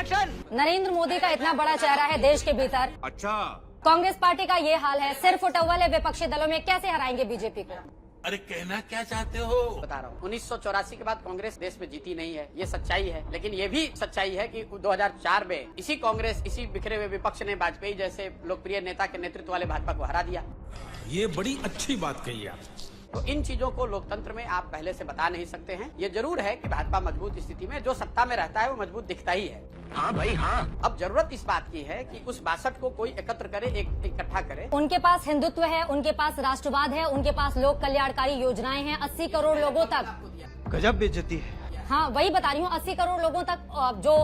Action. Narendra Modi का इतना बड़ा चेहरा है देश के भीतर। अच्छा, कांग्रेस पार्टी का ये हाल है, सिर्फ उठव्वल विपक्षी दलों में कैसे हराएंगे बीजेपी को? अरे कहना क्या चाहते हो? बता रहा हूँ 1984 के बाद कांग्रेस देश में जीती नहीं है, ये सच्चाई है। लेकिन ये भी सच्चाई है कि 2004 में इसी कांग्रेस, इसी बिखरे हुए विपक्ष ने वाजपेयी जैसे लोकप्रिय नेता के नेतृत्व वाले भाजपा को हरा दिया। ये बड़ी अच्छी बात कही आप। तो इन चीजों को लोकतंत्र में आप पहले से बता नहीं सकते हैं। ये जरूर है कि भाजपा मजबूत स्थिति में, जो सत्ता में रहता है वो मजबूत दिखता ही है। हाँ भाई हाँ। अब जरूरत इस बात की है कि उस 62 को कोई एकत्र करे, इकट्ठा करे। उनके पास हिंदुत्व है, उनके पास राष्ट्रवाद है, उनके पास लोक कल्याणकारी योजनाएं हैं 80 करोड़ लोगों तक। गजब बेइज्जती है। हाँ वही बता रही हूँ, 80 करोड़ लोगों तक जो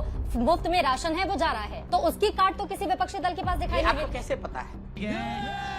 मुफ्त में राशन है वो जा रहा है, तो उसकी कार्ड तो किसी विपक्षी दल के पास दिखाई नहीं आपको देती। कैसे पता है?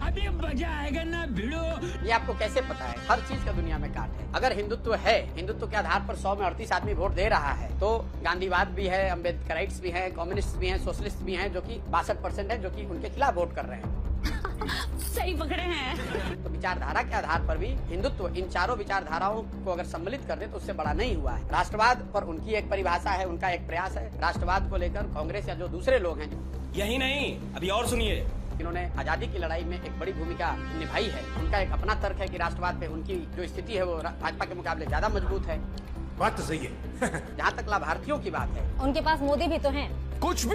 अभी मजा आएगा ना भिड़ो। ये आपको कैसे पता है? हर चीज का दुनिया में काट है। अगर हिंदुत्व है, हिंदुत्व के आधार पर 100 में 38 आदमी वोट दे रहा है, तो गांधीवाद भी है, अम्बेडकराइट्स भी है, कम्युनिस्ट भी हैं, सोशलिस्ट भी हैं, जो कि 62% है, जो कि उनके खिलाफ वोट कर रहे हैं। सही पकड़े हैं। तो विचारधारा के आधार पर भी हिंदुत्व, इन चारों विचारधाराओं को अगर सम्मिलित कर दे तो उससे बड़ा नहीं हुआ है। राष्ट्रवाद पर उनकी एक परिभाषा है, उनका एक प्रयास है। राष्ट्रवाद को लेकर कांग्रेस या जो दूसरे लोग हैं, यही नहीं, अभी और सुनिए। इन्होंने आजादी की लड़ाई में एक बड़ी भूमिका निभाई है। उनका एक अपना तर्क है कि राष्ट्रवाद पे उनकी जो स्थिति है वो भाजपा के मुकाबले ज्यादा मजबूत है। बात तो सही है। जहाँ तक लाभार्थियों की बात है, उनके पास मोदी भी तो हैं। कुछ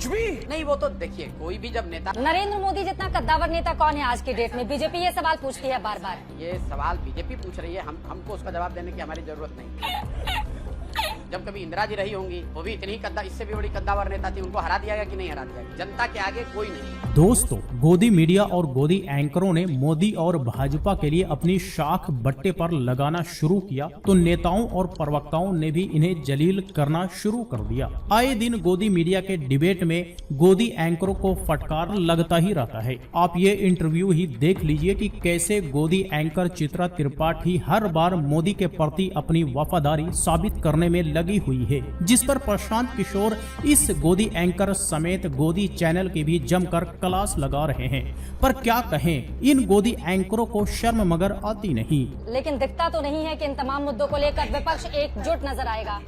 भी नहीं, वो तो देखिए, कोई भी जब नेता, नरेंद्र मोदी जितना कद्दावर नेता कौन है आज की डेट में? बीजेपी ये सवाल पूछती है बार बार। ये सवाल बीजेपी पूछ रही है, हमको उसका जवाब देने की हमारी जरूरत नहीं। जब कभी इंदिरा जी रही होंगी, वो भी इतनी इससे भी बड़ी कद्दावर नेता थी, उनको हरा दिया गया कि नहीं हरा दिया गया? जनता के आगे कोई नहीं। दोस्तों, गोदी मीडिया और गोदी एंकरों ने मोदी और भाजपा के लिए अपनी शाख बट्टे पर लगाना शुरू किया तो नेताओं और प्रवक्ताओं ने भी इन्हें जलील करना शुरू कर दिया। आए दिन गोदी मीडिया के डिबेट में गोदी एंकरों को फटकार लगता ही रहता है। आप ये इंटरव्यू ही देख लीजिए कि कैसे गोदी एंकर चित्रा त्रिपाठी हर बार मोदी के प्रति अपनी वफादारी साबित करने में लगी हुई है, जिस पर प्रशांत किशोर इस गोदी एंकर समेत गोदी चैनल के भी जमकर क्लास लगा रहे हैं। पर क्या कहें, इन गोदी एंकरों को शर्म मगर आती नहीं। लेकिन दिखता तो नहीं है कि इन तमाम मुद्दों को लेकर विपक्ष एकजुट नजर आएगा।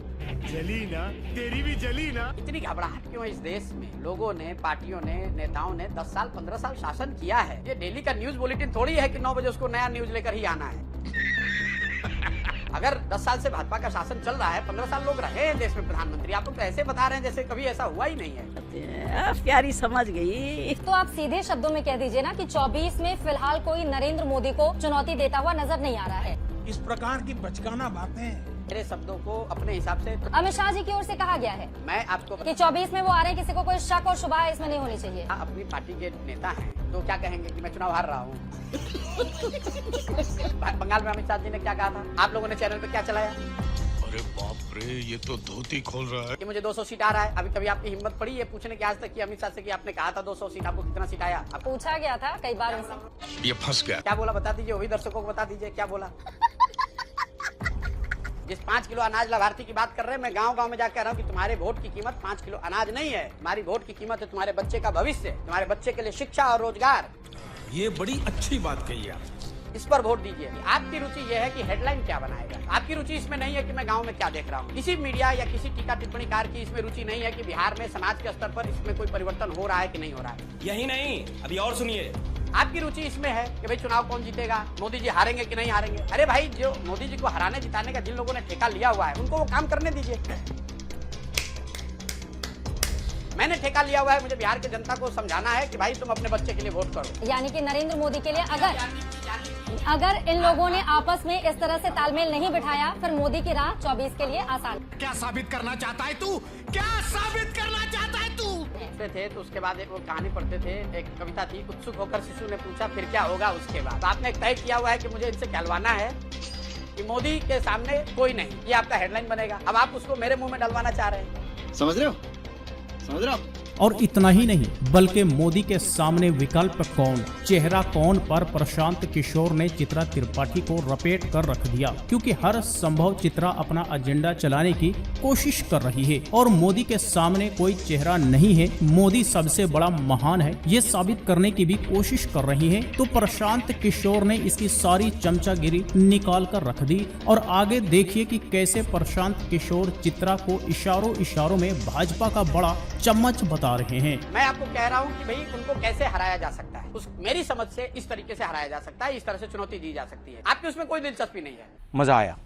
जली ना, तेरी भी जली ना। इतनी घबराहट क्यों है इस देश में? लोगों ने, पार्टियों ने, नेताओं ने 10 साल 15 साल शासन किया है। ये डेली का न्यूज बुलेटिन थोड़ी है कि 9 बजे उसको नया न्यूज लेकर ही आना है। अगर 10 साल से भाजपा का शासन चल रहा है, 15 साल लोग रहे हैं देश में प्रधानमंत्री, आप लोग तो ऐसे बता रहे हैं जैसे कभी ऐसा हुआ ही नहीं है। प्यारी समझ गई। तो आप सीधे शब्दों में कह दीजिए ना कि 24 में फिलहाल कोई नरेंद्र मोदी को चुनौती देता हुआ नजर नहीं आ रहा है। इस प्रकार की बचकाना बातें मेरे शब्दों को अपने हिसाब से अमित शाह जी की ओर से कहा गया है मैं आपको कि 24 में वो आ रहे हैं, किसी को कोई शक और शुबा इसमें नहीं होनी चाहिए। अपनी पार्टी के नेता हैं तो क्या कहेंगे कि मैं चुनाव हार रहा हूँ? बंगाल में अमित शाह जी ने क्या कहा था? आप लोगों ने चैनल पे क्या चलाया? अरे बाप रे, ये तो धोती खोल रहा है कि मुझे 200 सीट आ रहा है। अभी कभी आपकी हिम्मत पड़ी ये पूछने की आज तक कि अमित शाह से कि आपने कहा था 200 सीट, आपको कितना सीट आया? आप पूछा गया था कई बार उनसे। ये फंस गया। क्या बोला बता दीजिए, वो भी दर्शकों को बता दीजिए क्या बोला। जिस 5 किलो अनाज लाभार्थी की बात कर रहे हैं, मैं गांव गांव में जाकर कह रहा हूँ कि तुम्हारे वोट की कीमत 5 किलो अनाज नहीं है, तुम्हारी वोट की कीमत है तुम्हारे बच्चे का भविष्य, तुम्हारे बच्चे के लिए शिक्षा और रोजगार। ये बड़ी अच्छी बात कही आप। इस पर वोट दीजिए। आपकी रुचि ये है कि हेडलाइन क्या बनाएगा, आपकी रुचि इसमें नहीं है कि मैं गांव में क्या देख रहा हूँ। किसी मीडिया या किसी टीका टिप्पणीकार की इसमें रुचि नहीं है कि बिहार में समाज के स्तर पर इसमें कोई परिवर्तन हो रहा है कि नहीं हो रहा है। यही नहीं, अभी और सुनिए। आपकी रुचि इसमें है कि भाई चुनाव कौन जीतेगा, मोदी जी हारेंगे कि नहीं हारेंगे। अरे भाई, जो मोदी जी को हराने जिताने का जिन लोगों ने ठेका लिया हुआ है उनको वो काम करने दीजिए। मैंने ठेका लिया हुआ है, मुझे बिहार की जनता को समझाना है कि भाई तुम अपने बच्चे के लिए वोट करो। यानी कि नरेंद्र मोदी के लिए अगर इन लोगों ने आपस में इस तरह से तालमेल नहीं बिठाया, फिर मोदी की राह 24 के लिए आसान। क्या साबित करना चाहता है तू? क्या साबित करना चाहता है तू? थे तो उसके बाद एक वो कहानी पढ़ते थे, एक कविता थी, उत्सुक होकर शिशु ने पूछा फिर क्या होगा उसके बाद। आपने एक तय किया हुआ है कि मुझे इनसे कहलवाना है कि मोदी के सामने कोई नहीं, ये आपका हेडलाइन बनेगा। अब आप उसको मेरे मुंह में डलवाना चाह रहे हैं। समझ रहे हो? और इतना ही नहीं बल्कि मोदी के सामने विकल्प कौन, चेहरा कौन पर प्रशांत किशोर ने चित्रा त्रिपाठी को रपेट कर रख दिया, क्योंकि हर संभव चित्रा अपना एजेंडा चलाने की कोशिश कर रही है और मोदी के सामने कोई चेहरा नहीं है, मोदी सबसे बड़ा महान है, ये साबित करने की भी कोशिश कर रही है। तो प्रशांत किशोर ने इसकी सारी चमचागिरी निकाल कर रख दी और आगे देखिए कि कैसे प्रशांत किशोर चित्रा को इशारों इशारों में भाजपा का बड़ा चम्मच बता रहे हैं। मैं आपको कह रहा हूँ कि भाई उनको कैसे हराया जा सकता है, उस मेरी समझ से इस तरीके से हराया जा सकता है, इस तरह से चुनौती दी जा सकती है। आपकी उसमें कोई दिलचस्पी नहीं है। मजा आया।